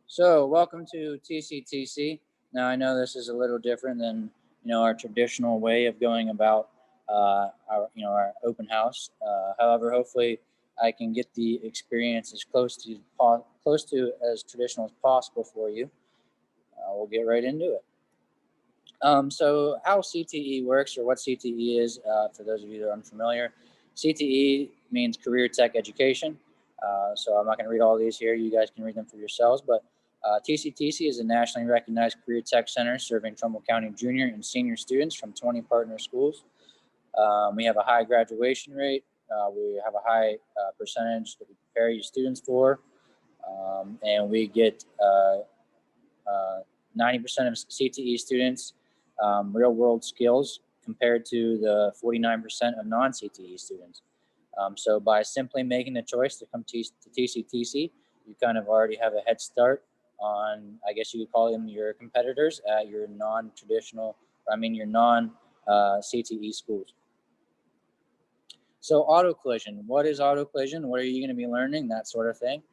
So, welcome to TCTC. Now, I know this is a little different than our traditional way of going about our open house. However, hopefully, I can get the experience as close to as traditional as possible for you. We'll get right into it. So, how CTE works, or what CTE is, for those of you that are unfamiliar, CTE means Career Tech Education. So, I'm not going to read all these here. You guys can read them for yourselves. But TCTC is a nationally recognized career tech center serving Trumbull County junior and senior students from 20 partner schools. We have a high graduation rate. We have a high percentage that we prepare you students for. And we get 90% of CTE students real world skills compared to the 49% of non CTE students. So by simply making the choice to come to TCTC, you kind of already have a head start on, I guess you could call them your competitors at your non-traditional, your non-CTE schools. So auto collision, what is auto collision? What are you going to be learning? That sort of thing.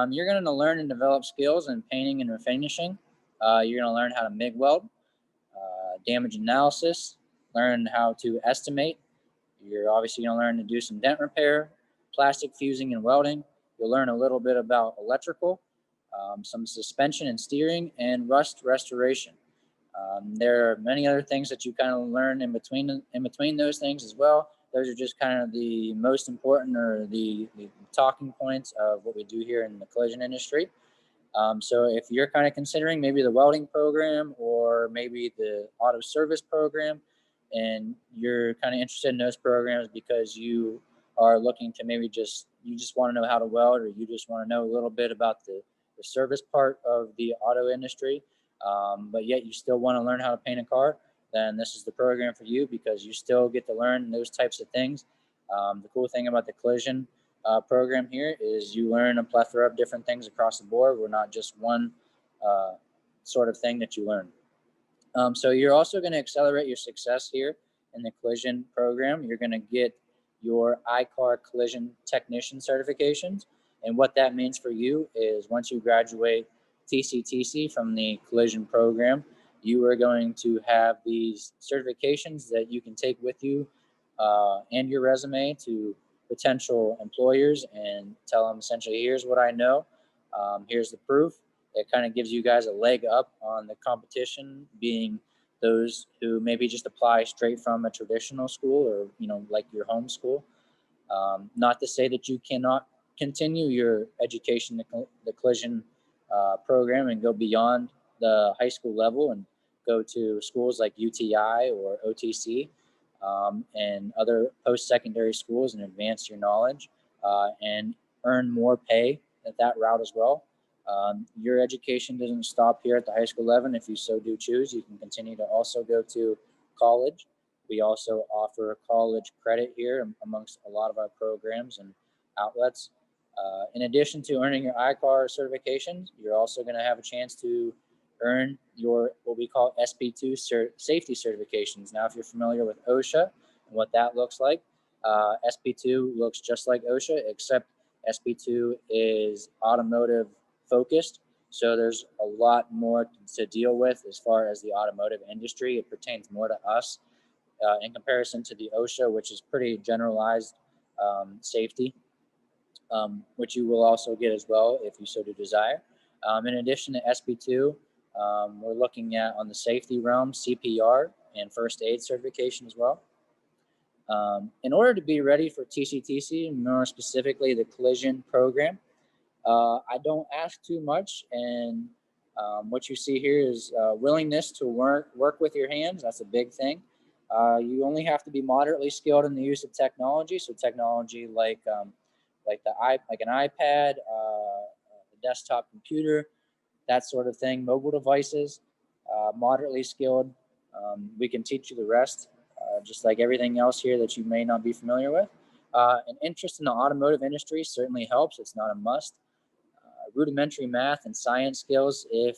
You're going to learn and develop skills in painting and refinishing. You're going to learn how to MIG weld, damage analysis, learn how to estimate. You're obviously going to learn to do some dent repair, plastic fusing and welding. You'll learn a little bit about electrical, some suspension and steering, and rust restoration. There are many other things that you kind of learn in between those things as well. Those are just kind of the most important, or the talking points of what we do here in the collision industry. So if you're kind of considering maybe the welding program or maybe the auto service program, and you're kind of interested in those programs because you are looking to maybe you just want to know how to weld, or you just want to know a little bit about the service part of the auto industry, but yet you still want to learn how to paint a car, then this is the program for you, because you still get to learn those types of things. The cool thing about the collision program here is you learn a plethora of different things across the board. We're not just one sort of thing that you learn. So you're also going to accelerate your success here in the collision program. You're going to get your iCar collision technician certifications. And what that means for you is once you graduate TCTC from the collision program, you are going to have these certifications that you can take with you and your resume to potential employers and tell them essentially, here's what I know, here's the proof. It kind of gives you guys a leg up on the competition, being those who maybe just apply straight from a traditional school, or like your home school. Not to say that you cannot continue your education, the collision program, and go beyond the high school level and go to schools like UTI or OTC, and other post-secondary schools, and advance your knowledge and earn more pay at that route as well. Your education doesn't stop here at the high school level. If you so do choose, you can continue to also go to college. We also offer college credit here amongst a lot of our programs and outlets. In addition to earning your iCar certifications, you're also going to have a chance to earn your what we call SP2 safety certifications. Now, if you're familiar with OSHA and what that looks like, SP2 looks just like OSHA, except SP2 is automotive focused. So there's a lot more to deal with as far as the automotive industry. It pertains more to us in comparison to the OSHA, which is pretty generalized safety, which you will also get as well if you so do desire. In addition to SP2, we're looking at, on the safety realm, CPR and first aid certification as well. In order to be ready for TCTC, more specifically the collision program, I don't ask too much, and what you see here is willingness to work with your hands. That's a big thing. You only have to be moderately skilled in the use of technology. So technology like an iPad, a desktop computer, that sort of thing, mobile devices, moderately skilled. We can teach you the rest, just like everything else here that you may not be familiar with. An interest in the automotive industry certainly helps. It's not a must. Rudimentary math and science skills, if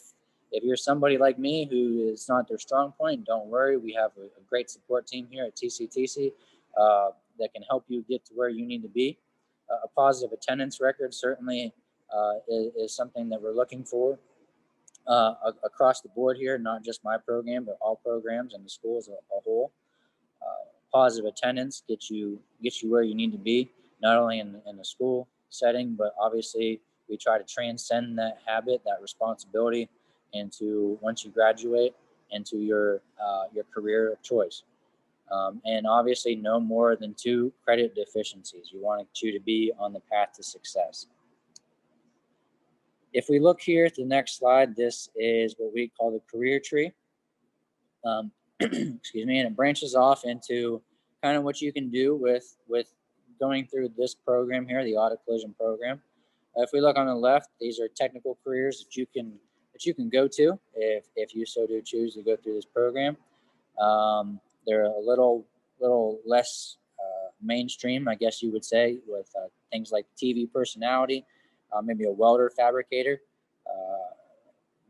you're somebody like me who is not their strong point, don't worry. We have a great support team here at TCTC that can help you get to where you need to be. A positive attendance record certainly is something that we're looking for. across the board here, not just my program, but all programs and the school as a whole. Positive attendance gets you where you need to be, not only in the school setting, but obviously we try to transcend that habit, that responsibility, into once you graduate into your career of choice. And obviously, no more than 2 credit deficiencies. You want you to be on the path to success. If we look here at the next slide, this is what we call the career tree. Excuse me, and it branches off into kind of what you can do with going through this program here, the auto collision program. If we look on the left, these are technical careers that you can go to if you so do choose to go through this program. They're a little less mainstream, I guess you would say, with things like TV personality, maybe a welder, fabricator.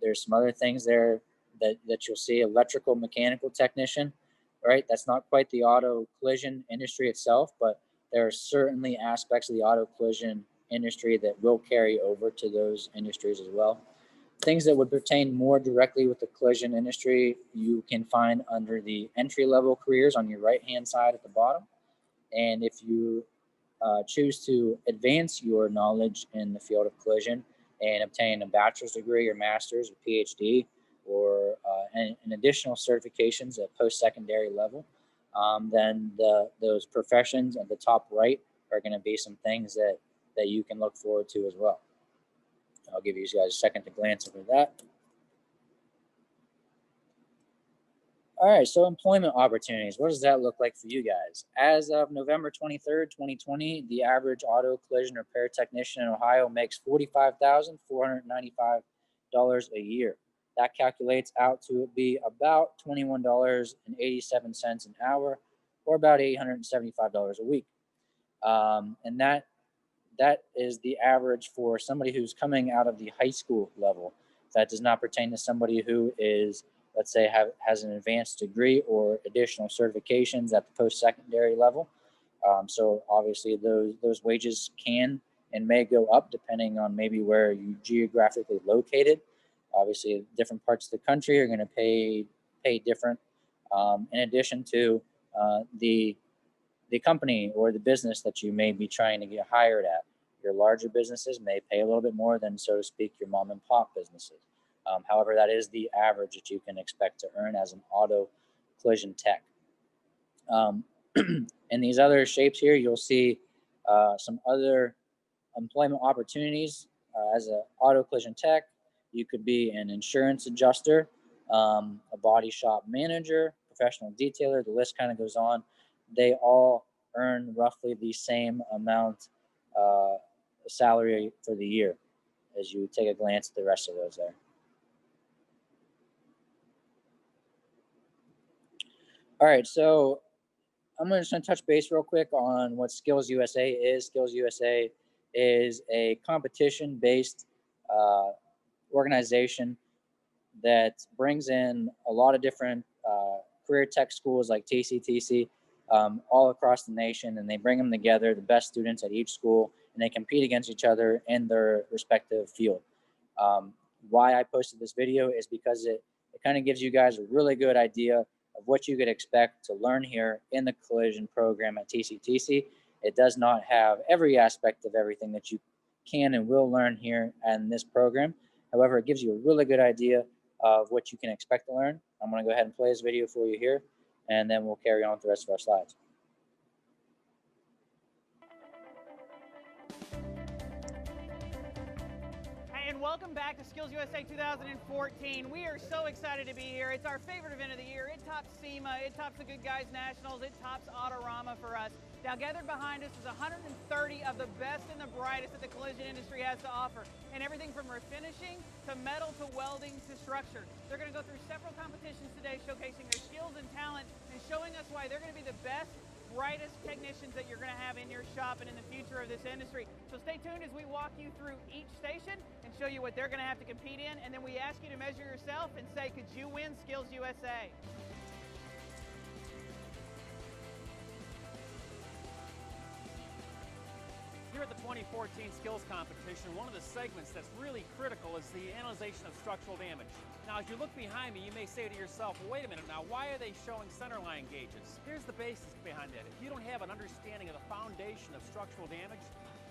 There's some other things there that you'll see, electrical mechanical technician, right? That's not quite the auto collision industry itself, but there are certainly aspects of the auto collision industry that will carry over to those industries as well. Things that would pertain more directly with the collision industry, you can find under the entry-level careers on your right-hand side at the bottom. And if you choose to advance your knowledge in the field of collision and obtain a bachelor's degree or master's or PhD, or an additional certifications at post-secondary level, then those professions at the top right are going to be some things that you can look forward to as well. I'll give you guys a second to glance over that. All right, so employment opportunities. What does that look like for you guys? As of November 23rd, 2020, the average auto collision repair technician in Ohio makes $45,495 a year. That calculates out to be about $21.87 an hour, or about $875 a week. And that is the average for somebody who's coming out of the high school level. That does not pertain to somebody who is, let's say, has an advanced degree or additional certifications at the post-secondary level. So obviously those wages can and may go up depending on maybe where you geographically located. Obviously, different parts of the country are going to pay different. In addition to the company or the business that you may be trying to get hired at. Your larger businesses may pay a little bit more than, so to speak, your mom and pop businesses. However, that is the average that you can expect to earn as an auto collision tech. In these other shapes here, you'll see some other employment opportunities. As an auto collision tech, you could be an insurance adjuster, a body shop manager, professional detailer. The list kind of goes on. They all earn roughly the same amount salary for the year as you take a glance at the rest of those there. All right, so I'm just going to touch base real quick on what Skills USA is. Skills USA is a competition-based organization that brings in a lot of different career tech schools like TCTC all across the nation, and they bring them together, the best students at each school, and they compete against each other in their respective field. Why I posted this video is because it kind of gives you guys a really good idea of what you could expect to learn here in the collision program at TCTC. It does not have every aspect of everything that you can and will learn here in this program. However, it gives you a really good idea of what you can expect to learn. I'm going to go ahead and play this video for you here, and then we'll carry on with the rest of our slides. And welcome back to Skills USA 2014. We are so excited to be here. It's our favorite event of the year. It tops SEMA, it tops the Good Guys Nationals, it tops Autorama for us. Now gathered behind us is 130 of the best and the brightest that the collision industry has to offer. And everything from refinishing to metal to welding to structure. They're going to go through several competitions today showcasing their skills and talent and showing us why they're going to be the best, brightest technicians that you're going to have in your shop and in the future of this industry. So stay tuned as we walk you through each station and show you what they're going to have to compete in, and then we ask you to measure yourself and say, could you win Skills USA? Here at the 2014 Skills Competition, one of the segments that's really critical is the analyzation of structural damage. Now, as you look behind me, you may say to yourself, well, wait a minute now, why are they showing centerline gauges? Here's the basis behind that. If you don't have an understanding of the foundation of structural damage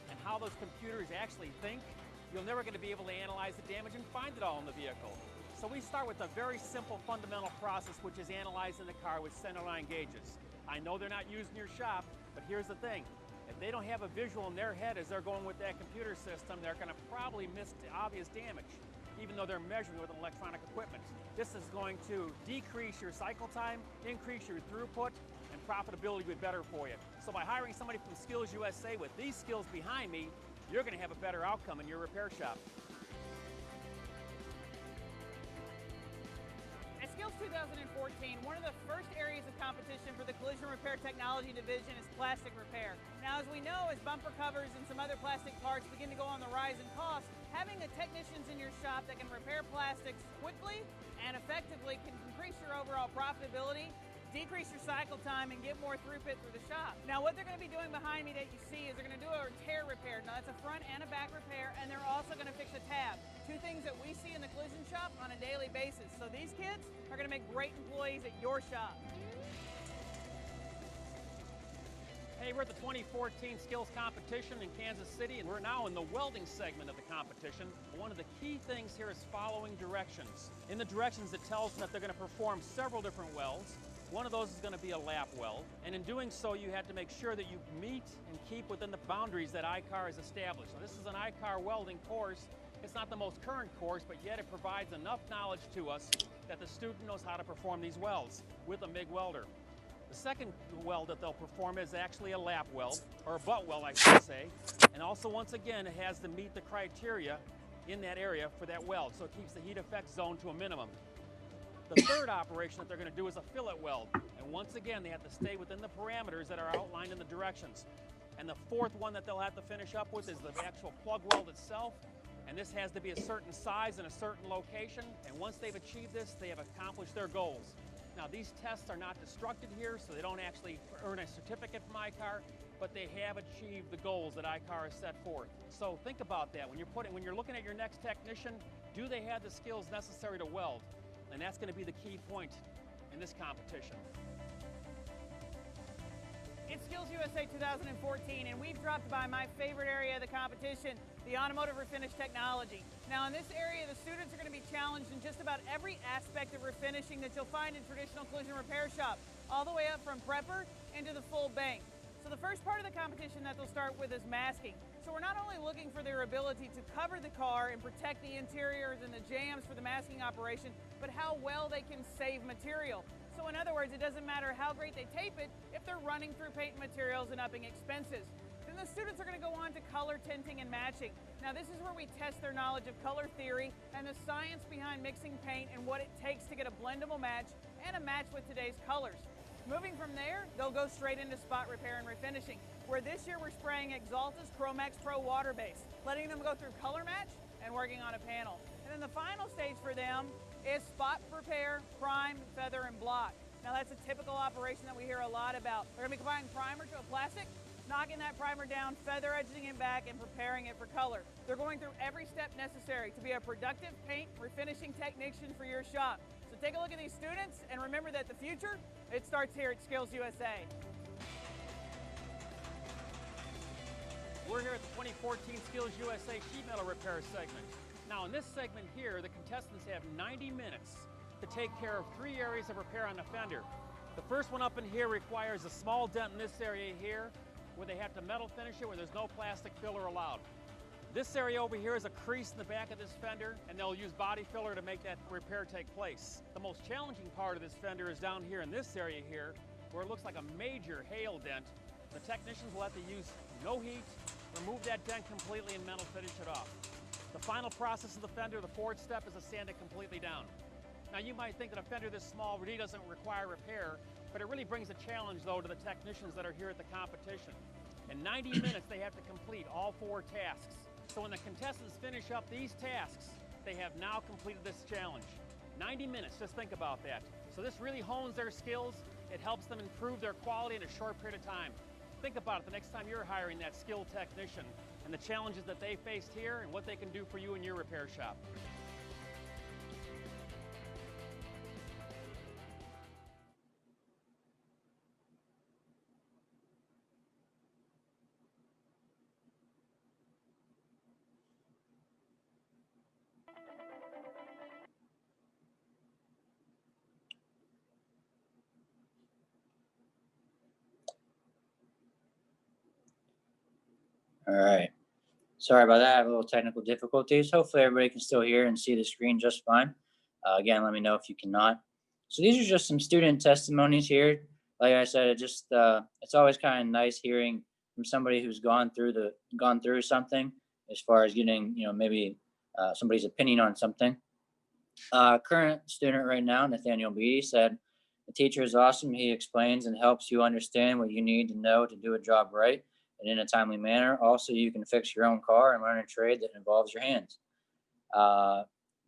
and how those computers actually think, you're never going to be able to analyze the damage and find it all in the vehicle. So we start with a very simple fundamental process, which is analyzing the car with centerline gauges. I know they're not used in your shop, but here's the thing. If they don't have a visual in their head as they're going with that computer system, they're going to probably miss the obvious damage, even though they're measuring with electronic equipment. This is going to decrease your cycle time, increase your throughput, and profitability will be better for you. So by hiring somebody from Skills USA with these skills behind me, you're going to have a better outcome in your repair shop. At Skills 2014, one of the first areas of competition for the Collision Repair Technology Division is plastic repair. Now, as we know, as bumper covers and some other plastic parts begin to go on the rise in cost, having the technicians in your shop that can repair plastics quickly and effectively can increase your overall profitability, decrease your cycle time, and get more throughput through the shop. Now, what they're going to be doing behind me that you see is they're going to do a tear repair. Now, that's a front and a back repair, and they're also going to fix a tab. Two things that we see in the collision shop on a daily basis. So these kids are going to make great employees at your shop. Hey, we're at the 2014 Skills Competition in Kansas City, and we're now in the welding segment of the competition. One of the key things here is following directions. In the directions, it tells them that they're going to perform several different welds. One of those is going to be a lap weld, and in doing so, you have to make sure that you meet and keep within the boundaries that I-CAR has established. So this is an I-CAR welding course. It's not the most current course, but yet it provides enough knowledge to us that the student knows how to perform these welds with a MIG welder. The second weld that they'll perform is actually a lap weld, or a butt weld, I should say. And also, once again, it has to meet the criteria in that area for that weld, so it keeps the heat effect zone to a minimum. The third operation that they're going to do is a fillet weld. And once again, they have to stay within the parameters that are outlined in the directions. And the fourth one that they'll have to finish up with is the actual plug weld itself. And this has to be a certain size in a certain location. And once they've achieved this, they have accomplished their goals. Now, these tests are not destructed here, so they don't actually earn a certificate from I-CAR, but they have achieved the goals that I-CAR has set forth. So think about that. When you're looking at your next technician, do they have the skills necessary to weld? And that's going to be the key point in this competition. It's Skills USA 2014, and we've dropped by my favorite area of the competition, the automotive refinish technology. Now, in this area, the students are going to be challenged in just about every aspect of refinishing that you'll find in traditional collision repair shop, all the way up from prepper into the full bank. So the first part of the competition that they'll start with is masking. So we're not only looking for their ability to cover the car and protect the interiors and the jambs for the masking operation, but how well they can save material. So in other words, it doesn't matter how great they tape it if they're running through paint and materials and upping expenses. Then the students are going to go on to color tinting and matching. Now this is where we test their knowledge of color theory and the science behind mixing paint and what it takes to get a blendable match and a match with today's colors. Moving from there, they'll go straight into spot repair and refinishing, where this year we're spraying Axalta's Chromax Pro water base, letting them go through color match and working on a panel. And then the final stage for them is spot repair, prime, feather, and block. Now that's a typical operation that we hear a lot about. They're going to be applying primer to a plastic, knocking that primer down, feather edging it back, and preparing it for color. They're going through every step necessary to be a productive paint refinishing technician for your shop. So take a look at these students and remember that the future, it starts here at Skills USA. We're here at the 2014 Skills USA Sheet Metal Repair segment. Now in this segment here, the contestants have 90 minutes to take care of 3 areas of repair on the fender. The first one up in here requires a small dent in this area here, where they have to metal finish it, where there's no plastic filler allowed. This area over here is a crease in the back of this fender, and they'll use body filler to make that repair take place. The most challenging part of this fender is down here in this area here, where it looks like a major hail dent. The technicians will have to use no heat, remove that dent completely, and metal finish it off. The final process of the fender, the fourth step, is to sand it completely down. Now you might think that a fender this small really doesn't require repair, but it really brings a challenge though to the technicians that are here at the competition. In 90 minutes they have to complete all 4 tasks. So when the contestants finish up these tasks, they have now completed this challenge. 90 minutes, just think about that. So this really hones their skills. It helps them improve their quality in a short period of time. Think about it the next time you're hiring that skilled technician and the challenges that they faced here and what they can do for you in your repair shop. All right. Sorry about that. I have a little technical difficulties. Hopefully everybody can still hear and see the screen just fine. Again, let me know if you cannot. So these are just some student testimonies here. Like I said, it's always kind of nice hearing from somebody who's gone through something, as far as getting, maybe somebody's opinion on something. Current student right now, Nathaniel Beatty, said, "The teacher is awesome. He explains and helps you understand what you need to know to do a job right and in a timely manner. Also, you can fix your own car and learn a trade that involves your hands."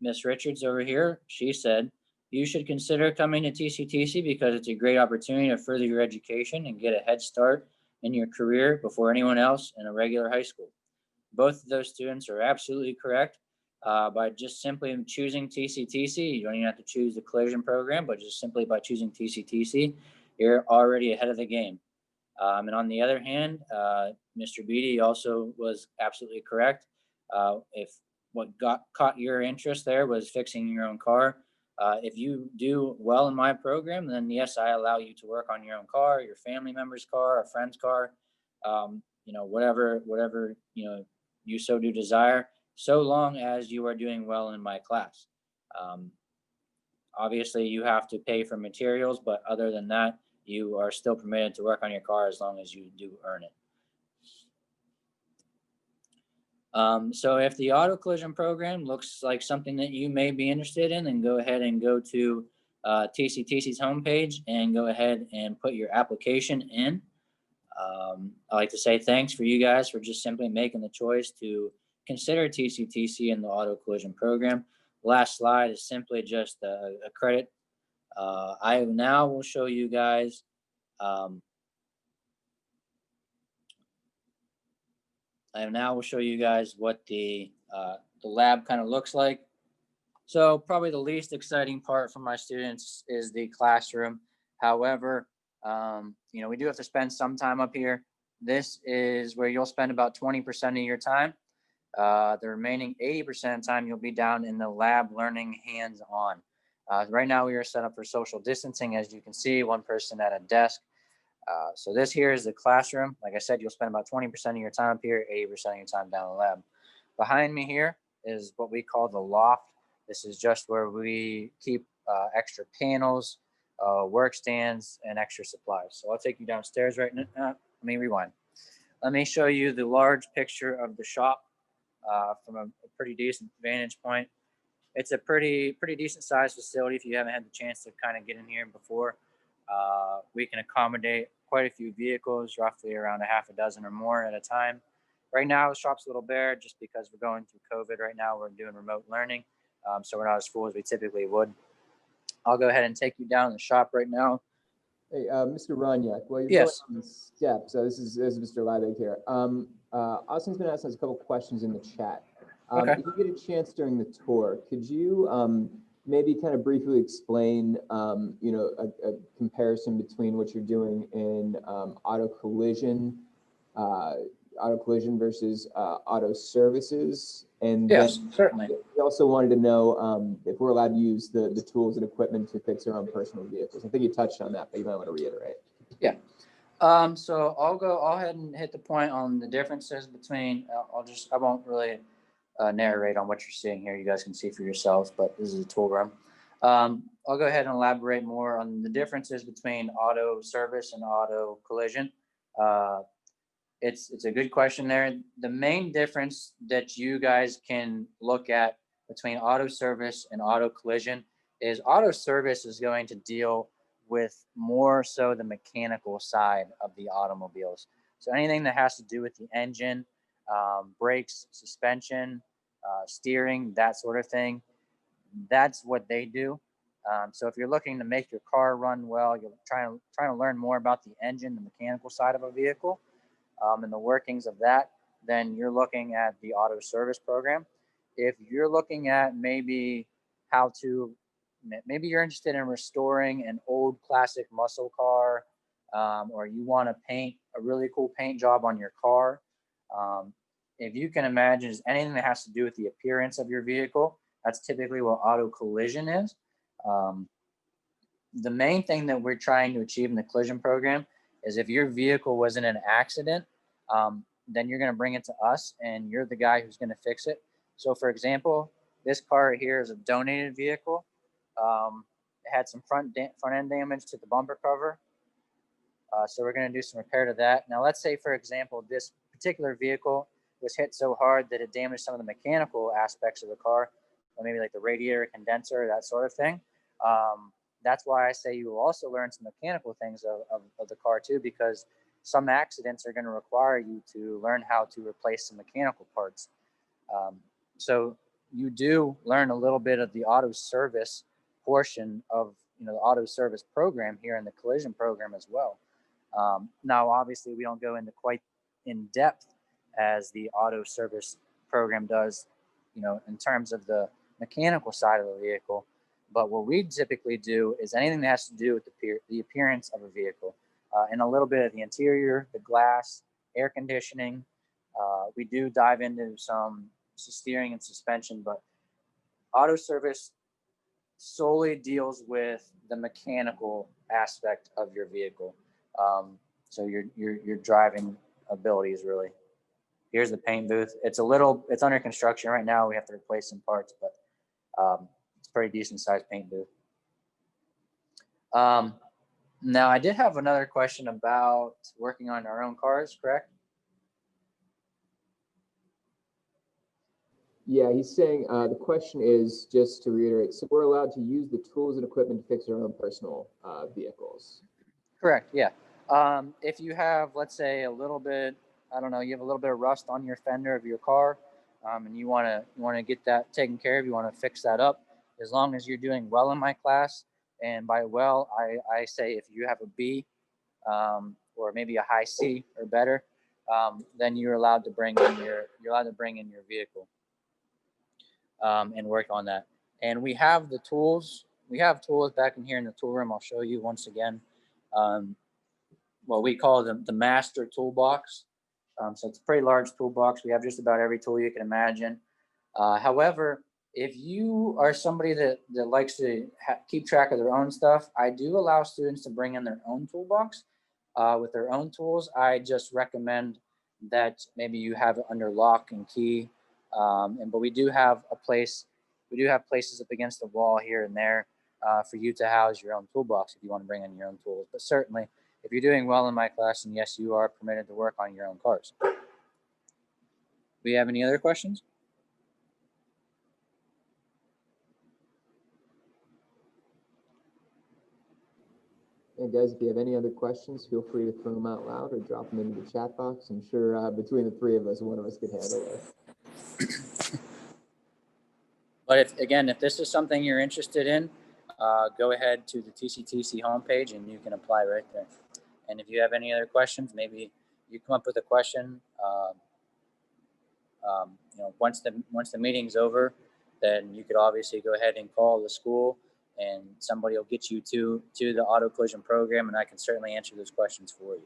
Miss Richards over here, she said, "You should consider coming to TCTC because it's a great opportunity to further your education and get a head start in your career before anyone else in a regular high school." Both of those students are absolutely correct. By just simply choosing TCTC, you don't even have to choose the collision program, but just simply by choosing TCTC, you're already ahead of the game. And on the other hand, Mr. Beatty also was absolutely correct. If what caught your interest there was fixing your own car, if you do well in my program, then yes, I allow you to work on your own car, your family member's car, a friend's car, whatever you so do desire, so long as you are doing well in my class. Obviously, you have to pay for materials, but other than that, you are still permitted to work on your car as long as you do earn it. So if the auto collision program looks like something that you may be interested in, then go ahead and go to TCTC's homepage and go ahead and put your application in. I'd like to say thanks for you guys for just simply making the choice to consider TCTC in the auto collision program. Last slide is simply just a credit. I now will show you guys what the lab kind of looks like. So probably the least exciting part for my students is the classroom. However, we do have to spend some time up here. This is where you'll spend about 20% of your time. The remaining 80% of the time you'll be down in the lab learning hands-on. Right now we are set up for social distancing. As you can see, one person at a desk. So this here is the classroom. Like I said, you'll spend about 20% of your time up here, 80% of your time down in the lab. Behind me here is what we call the loft. This is just where we keep extra panels, work stands, and extra supplies. So I'll take you downstairs right now. Let me rewind. Let me show you the large picture of the shop from a pretty decent vantage point. It's a pretty decent sized facility. If you haven't had the chance to kind of get in here before, we can accommodate quite a few vehicles, roughly around a half a dozen or more at a time. Right now, the shop's a little bare just because we're going through COVID right now. We're doing remote learning, so we're not as full as we typically would. I'll go ahead and take you down the shop right now. Hey, Mr. Roniak, while you're Yes. going on the steps, this is Mr. Liebig here. Austin's been asking us a couple questions in the chat. Okay. If you get a chance during the tour, could you maybe kind of briefly explain, a comparison between what you're doing in auto collision versus auto services? And Yes, then certainly. we also wanted to know if we're allowed to use the tools and equipment to fix our own personal vehicles. I think you touched on that, but you might want to reiterate. Yeah. So I'll go ahead and hit the point on the differences between. I won't really narrate on what you're seeing here. You guys can see for yourselves, but this is a tool room. I'll go ahead and elaborate more on the differences between auto service and auto collision. It's a good question there. The main difference that you guys can look at between auto service and auto collision is auto service is going to deal with more so the mechanical side of the automobiles. So anything that has to do with the engine, brakes, suspension, steering, that sort of thing, that's what they do. So if you're looking to make your car run well, you're trying to learn more about the engine, the mechanical side of a vehicle, and the workings of that, then you're looking at the auto service program. If you're looking at maybe maybe you're interested in restoring an old classic muscle car, or you want to paint a really cool paint job on your car. If you can imagine, is anything that has to do with the appearance of your vehicle, that's typically what auto collision is. The main thing that we're trying to achieve in the collision program is if your vehicle was in an accident, then you're going to bring it to us and you're the guy who's going to fix it. So for example, this car here is a donated vehicle. It had some front end damage to the bumper cover. So we're going to do some repair to that. Now let's say, for example, this particular vehicle was hit so hard that it damaged some of the mechanical aspects of the car, or maybe like the radiator, condenser, that sort of thing. That's why I say you will also learn some mechanical things of the car too, because some accidents are going to require you to learn how to replace some mechanical parts. So you do learn a little bit of the auto service portion of the auto service program here in the collision program as well. Now, obviously, we don't go into quite in depth as the auto service program does, in terms of the mechanical side of the vehicle. But what we typically do is anything that has to do with the appearance of a vehicle, and a little bit of the interior, the glass, air conditioning. We do dive into some steering and suspension, but auto service solely deals with the mechanical aspect of your vehicle. So your driving abilities really. Here's the paint booth. It's under construction right now. We have to replace some parts, but it's a pretty decent sized paint booth. Now I did have another question about working on our own cars, correct? Yeah, he's saying the question is, just to reiterate, so we're allowed to use the tools and equipment to fix our own personal vehicles. Correct, yeah. If you have, let's say, a little bit, I don't know, you have a little bit of rust on your fender of your car, and you want to get that taken care of, you want to fix that up, as long as you're doing well in my class, and by well, I say if you have a B, or maybe a high C or better, then you're allowed to bring in your vehicle. And work on that. And we have the tools. We have tools back in here in the tool room. I'll show you once again. What we call the master toolbox. So it's a pretty large toolbox. We have just about every tool you can imagine. However, if you are somebody that likes to keep track of their own stuff, I do allow students to bring in their own toolbox with their own tools. I just recommend that maybe you have it under lock and key. But we do have places up against the wall here and there for you to house your own toolbox if you want to bring in your own tools. But certainly, if you're doing well in my class, then yes, you are permitted to work on your own cars. Do we have any other questions? And guys, if you have any other questions, feel free to throw them out loud or drop them into the chat box. I'm sure between the three of us, one of us could handle it. But if this is something you're interested in, go ahead to the TCTC homepage and you can apply right there. And if you have any other questions, maybe you come up with a question. Once the meeting's over, then you could obviously go ahead and call the school, and somebody will get you to the auto collision program, and I can certainly answer those questions for you.